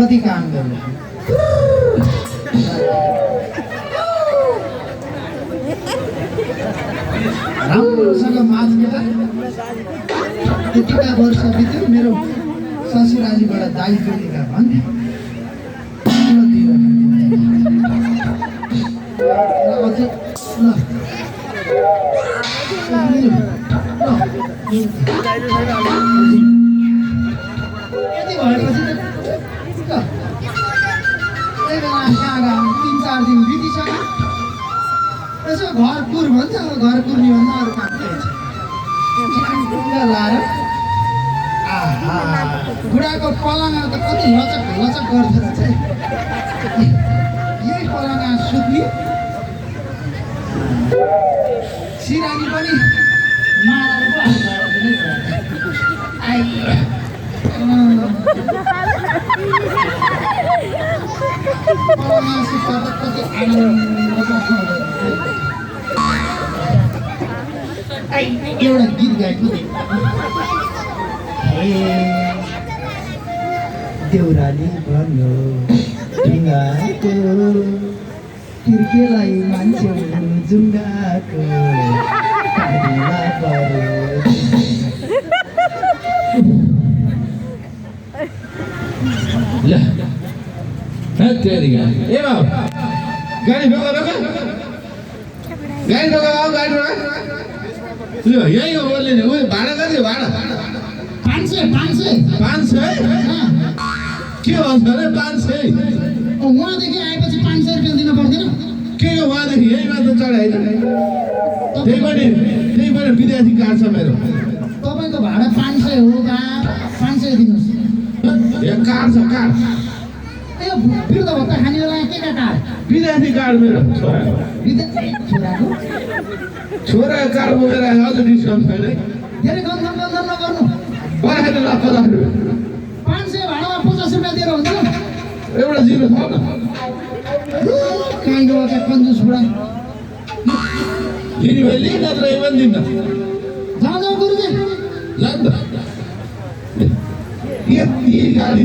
कति काम गर्नु राम्रोसँग माझ्केर त्यतिका वर्ष बित्यो मेरो ससुरालीबाट दाइ जोडेका भन्थे यति भएपछि तिन चार दिन बितिसक्यो यसो घर कुर भन्छ घर कुर्ने भन्दा अरू काम लाएर बुढाको पलङमा त कति लचक लचक गर्दो रहेछ यही पलङमा सुत्ने सिरानी पनि एउटा गीत गाएको देउराली भन्यो ढिङ्गाको तिर्केलाई मान्छे जुङ्गाको ए बाबु गाडी ढोका ढोका गाडी ढोका बाबु गाडी ढोका यही हो बोल्ने नि उयो भाडा कति हो भाडा 500 500 है के भन्छ अरे 500 उहाँदेखि आएपछि 500 रुपियाँ दिनु पर्दैन के हो उहाँदेखि यही मात्र चढाइ त्यही पनि विद्यार्थी कार्ड छ मेरो तपाईँको भाडा 500 हो बा 500 दिनुहोस् यहाँ कार्ड छ कार्ड ए वृद्ध भत्ता खानेवाला के का कार्ड विद्यार्थी कार्ड मेरो छोराको छोराको कार्ड बोकेर अझ डिस्काउन्ट छैन धेरै गन्धन नगर्नु पठाएर ल 50 रुपियाँ 500 भाडामा 50 रुपियाँ दिएर हुन्छ एउटा जिरो छ न काहीँको बाटो कन्जुस बुढा लिने भाइ लिइ नत्र यो पनि दिन्न जाऊ गुरुजी जान त यति गाडी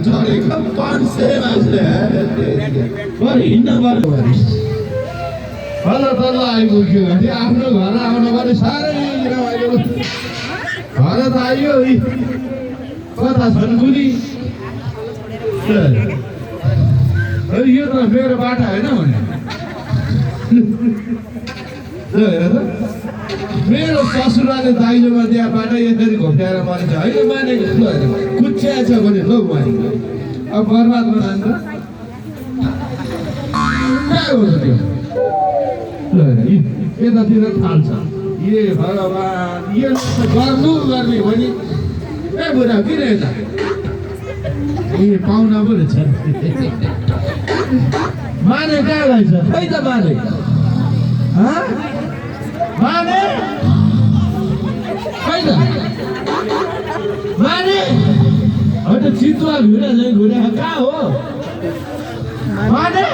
चढेको 500 मान्छे हिँड्न पर्यो तल आइपुग्यो भने आफ्नो घर आउनु पनि साह्रै रमाइलो घर त आइयो कता छन् कुनी यो त मेरो बाटो होइन भने हेर त मेरो ससुराले दाइजोमा त्यहाँ बाटो यसरी घोप्याएर मान्छ होइन मानेको कुच्च्या छ भने लौ मानेको अब बर्बाद बनान्छ कहाँ हो त्यो यतातिर थाल्छ ए भगवान् यो गर्नु गर्ने भने ए बुढा किन यता ए पाहुना पो रहेछ माने कहाँ गएछ खै त माने माने खै त माने होइन चितुवा घुरे कहाँ हो माने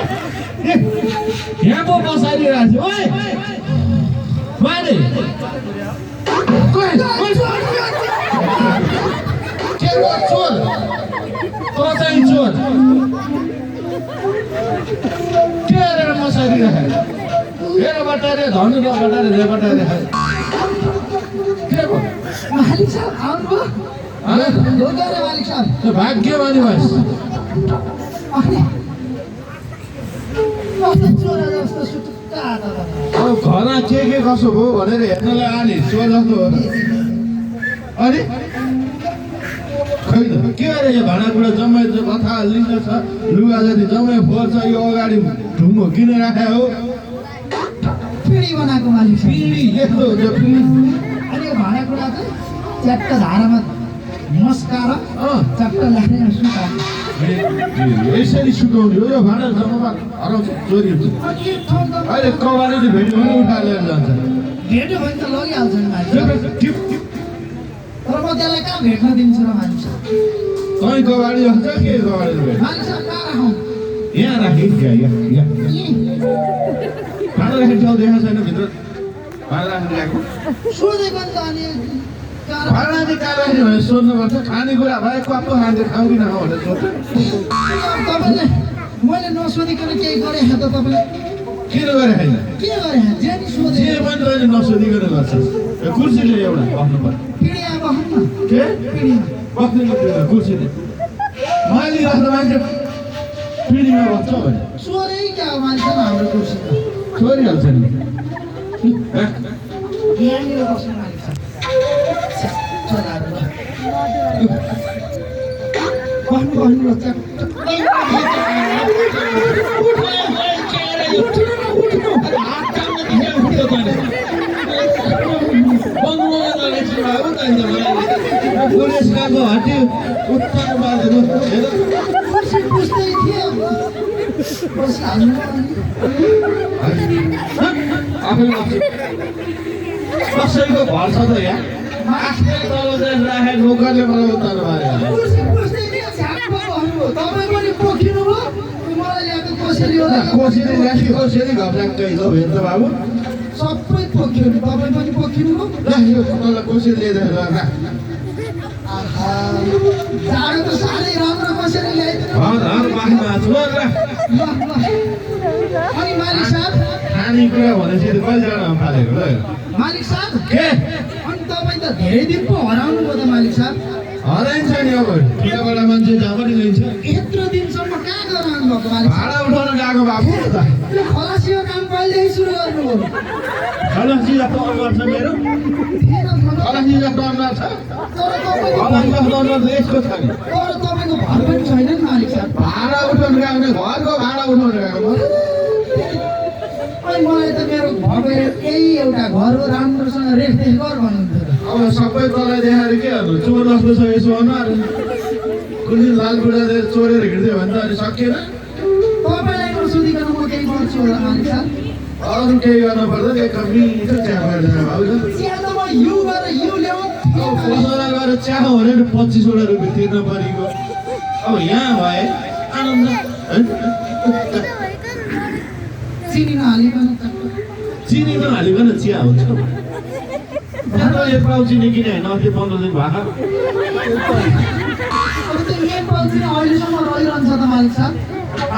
यहाँ पो बसाइरहेको छु ओए माने के चोर तँ चाहिँ चोर के गरेर बसाइदिरहेको हेर बटारे धनु नबटारे रे बटारे के भयो मालिक साहब आउनुभयो मालिक साहब भाग्यमानी भएछ अब घर के कसो भयो भनेर हेर्नलाई आने चोर जस्तो हो अरे खै त के अरे यो भाँडाकुँडा जम्मै कथा लिङ्ग छ लुगा जति जम्मै फोहोर छ यो अगाडि ढुङ्गो किन राखे हो पिँढी बनाएको मालिक साहब पिँढी यस्तो हुन्छ पिँढी अनि यो भाँडाकुँडा चाहिँ च्याट्ट धारामा मस्काएर च्याट्ट ल्याएर सुकाएर यसरी सुकाउने हो यो भाँडा जम्मा हराउँछ चोरी हुन्छ अहिले कवारीले भेट्यो भने उठाएर लिएर जान्छ भेट्यो भने त लगिहाल्छ नि मालिक तर म त्यसलाई कहाँ भेट्न दिन्छु र मालिक साहब तँ कवारी हुन्छ के कवारी भेट मालिक साहब कहाँ राखौँ यहाँ राखेँ यहाँ भाँडा राखेको ठाउँ देखाएको छैन भित्र भाँडा राखेर ल्याएको सोधेको नि त अनि भाडा निकाल्यो भने सोध्नुपर्छ खानेकुरा भए कप्पो खान्छ खाउँ कि नखाउँ भनेर सोध्छ तपाईँले मैले नसोधिकन केही गरेँ त तपाईँले किन गरे होइन के गरेँ जे नि सोधे जे पनि तैँले नसोधिकन गर्छस् कुर्सीले एउटा बस्नु पर्यो पिडिया बहन्न के पिडिया बस्नु पर्दैन कुर्सीले मैले जस्तो मान्छे पिँढीमा बस्छ भने सोधै क्या हो मान्छे हाम्रो कुर्सी त छोडिहाल्छ नि यहाँनिर बस्नु मालिक छ छोराहरू बस्नु पुलिसको हट्यो उत्तर बाजेर कुर्सी पुस्दै थियो बसिहाल्नु आफै कसैको भर छ त यहाँ आफ्नै तल राखेर नोकरले मलाई उत्तर मारे कुर्सी पुस्दै थियो झ्याप्पो भन्नुभयो तपाईँ पनि पोखिनु भयो मलाई ल्याएको कसरी होला कोसेली ल्यासी कोसेली घप्राक्कै छ हेर्छ बाबु सबै पोख्यो नि तपाईँ पनि पोखिनु भयो ल यो तल कोसेली लिएर राख जाडो त साह्रै राम्रो कसरी ल्याइदिनु बाख्रा छोड राख अनि मालिक साहब खानेकुरा भनेपछि त कहिले जान पालेको ल मालिक साहब के अनि तपाईँ त धेरै दिन पो हराउनु भयो त मालिक साहब हराइन्छ नि अब ठुलाबाट मान्छे जहाँ पनि लिन्छ यत्रो दिनसम्म कहाँ गराउनु भएको मालिक भाडा उठाउन गएको बाबु त त्यो खलासीको काम कहिलेदेखि सुरु गर्नुभयो खलासी जस्तो अनुहार छ मेरो थिएन मतलब खलासी जस्तो अनुहार छ तर तपाईँको खलासी जस्तो अनुहार त यसको छ नि तर तपाईँको घर पनि छैन नि मालिक साहब भाडा उठाउन गएको भने घरको भाडा उठाउन गएको अनि मलाई त मेरो घरको यही एउटा घर हो राम्रोसँग रेखदेख गर भन्नुहुन्थ्यो अब सबै तलाई देखाएर के गर्नु चोर जस्तो छ यसो अनुहार कुन दिन लाल बुढाले चोरेर हिँड्थ्यो भने त अनि सकिएन तपाईँलाई नसोधिकन म केही गर्छु होला मालिक साहब अरू केही गर्नु पर्दैन एक कप मिठो चिया गरेर भाउ चिया त म यु गरेर यु ल्याउँ पसला गएर चिया खाउँ भने 25वटा रुपियाँ तिर्न परेको अब यहाँ भए आनन्द चिनी नहालिकन चिनी नहालिकन चिया हुन्छ एक पाउ चिनी किने होइन अस्ति 15 दिन भएको अब त्यो एक पाउची अहिलेसम्म रहिरहन्छ त मालिक साहब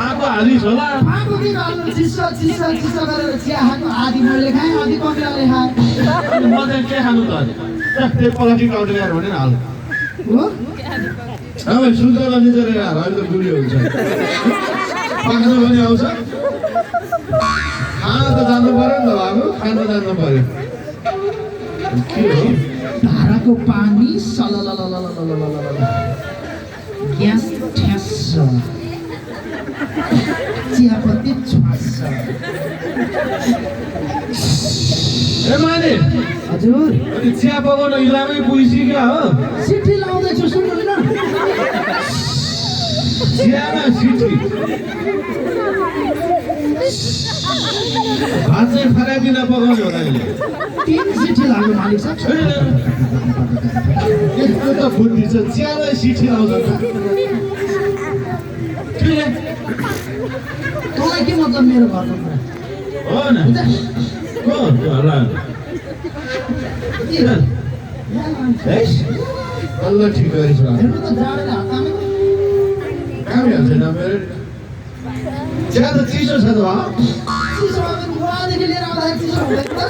आएको हालिस होला आएको कि हाल्नु चिसो चिसो चिसो गरेर चिया खाएको आधी मैले खाएँ आधी कमिलाले खाएँ अनि म चाहिँ के खानु त अनि त्यही प्लास्टिक आउट ल्याएर भने हाल हो अब सुन्तला निचेर अहिले त गुलियो हुन्छ पाक्नु पनि आउँछ खान त जानु पर्यो नि त बाबु खान जानु पर्यो के हो धाराको पानी सलललललललललल ग्यास ठ्यास चियापत्ती छ्वास ए माने हजुर अनि चिया पकाउन इलामै पुगिसक्यो हो सिटी लाउँदैछु सुन्नुहुन्न चियामा सिटी भात चाहिँ फराकिन पकाउने होला अहिले 3 सिटी लाग्यो मालिक साहब यस्तो त फुर्ती छ चियालाई सिटी आउँछ तँलाई के मतलब मेरो घरको कुरा हो न हो होला अल्ल ठिक गरेछ हेर्नु त जाडोले हतामे काम हाल्छ न मेरो चिया त चिसो छ त चिसो भयो उहाँदेखि लिएर आउँदाखेरि चिसो हुँदैन त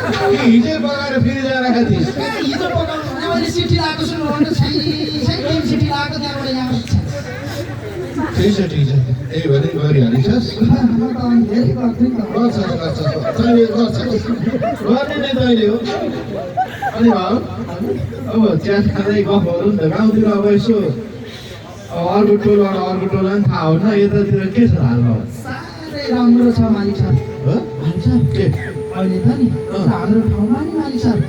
हिजै पकाएर फेरि ल्याएर खाँथिस् हिजो पकाउनु भने मैले सिटी लगाएको सुन्नु सही 3 सिटी लगाएको त्यहाँबाट यहाँ ठिक छ यही भने गरिहालिछस् म त अनि धेरै गर्थेँ नि त तैँले गर्छ गर्ने नै तैँले हो अनि भाउ अब चिया खाँदै गफ गरौँ नि त गाउँतिर अब यसो अर्को टोलबाट अर्को टोलमा पनि थाहा हुन्न यतातिर के छ हालमा साह्रै राम्रो छ मालिक साहब हो मालिक साहब के अहिले त नि हाम्रो ठाउँमा नि मालिक साहब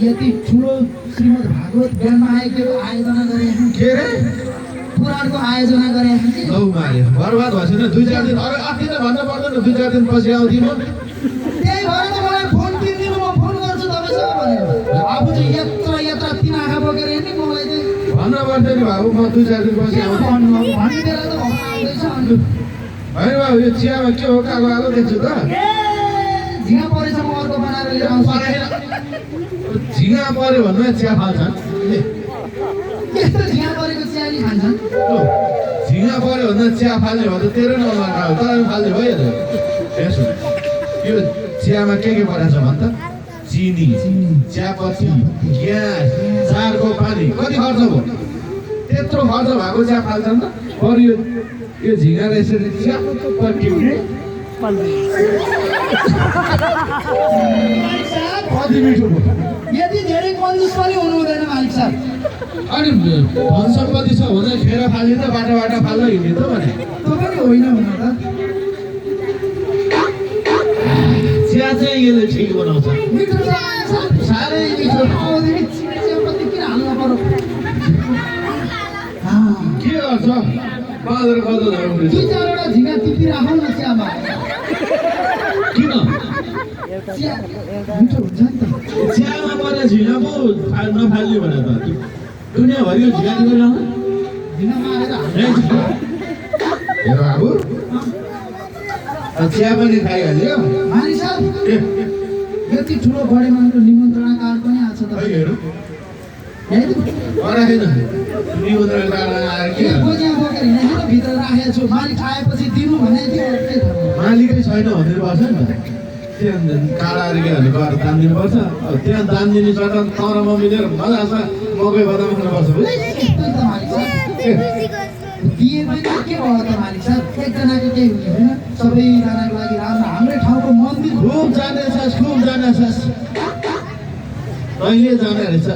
यति ठुलो श्रीमद् भागवत ज्ञानमा आयोजना गरे के रे पुराणको आयोजना गरे लौ मारे बर्बाद भएछ नि 2-4 दिन अरे अस्ति त भन्नु पर्दैन 2-4 दिन पछि आउँथी म त्यही भएर त मलाई फोन किनिदिनु म फोन गर्छु तपाईँसँग भनेर अब चाहिँ यत्र 3 आँखा बोकेर हिँड्ने मलाई चाहिँ भन्न पर्दैन नि बाबु म 2-4 दिन पछि आउँछु भनिदिएर त आउँदैछ अनि होइन बाबु यो चियामा के हो कालो आलो देख्छु त झिँगा परेछ म अर्को बनाएर लिएर आउँछु झिँगा पऱ्यो भने चिया फाल्छन् यस्तो झिँगा परेको चिया नि खान्छन् झिँगा पऱ्यो भने चिया फाल्ने भयो त तेरो नम्बर खायो तर फाल्ने भइहाल्यो यसो यो चियामा के परेको छ भन् त चिनी चियापत्ती ग्यास चारको पानी कति खर्च भयो त्यत्रो खर्च भएको चिया फाल्छन् त बरु यो झिँगा यसरी चिया पट्टिउने मालिक साहब कति मिठो भयो यति धेरै कन्जुस पनि हुनु हुँदैन मालिक साहब अनि धन सम्पत्ति छ भने खेर फाल्ने त बाटो फाल्न हिँड्ने त भने तपाईँ होइन हुन त चिया चाहिँ यसले ठिक बनाउँछ मिठो छ मालिक साहब साह्रै मिठो अबदेखि चियापत्ती किन हाल्नु पर्यो के गर्छ बाँदर कस्तो दुई चारवटा झिँगा टिपी राखौँ न चियामा किन चिया मिठो हुन्छ नि त चियामा परे झिँगा पो नफाल्ने भने त दुनियाँभरिको झिँगा टिपेर झिँगा मारेर हेर बाबु चिया पनि खाइहाल्यो मालिक साहब यति ठुलो बढे मान्छेको निमन्त्रणा कार्ड पनि आएको छ त हेर ल्याइदिउँ राखेन निमन्त्रण कार्ड आएर के गर्नु? गोजिया बोकेर हिँडेको त भित्र राखेको छु मालिक आएपछि दिनु भने थियो के थाहा मालिकै छैन भन्नुपर्छ नि त त्यहाँ काँडाहरू गएर दान दिनुपर्छ त्यहाँ दान दिने चट्टा तरमा मिलेर मजासँग मकै बदाम खानुपर्छ त्यस्तै त मालिक साहब दिए पनि के भयो त मालिक साहब एकजनाको केही हुने होइन सबैजनाको लागि राम्रो हाम्रै ठाउँको मन्दिर खुब जाने छ तैँले जाने रहेछ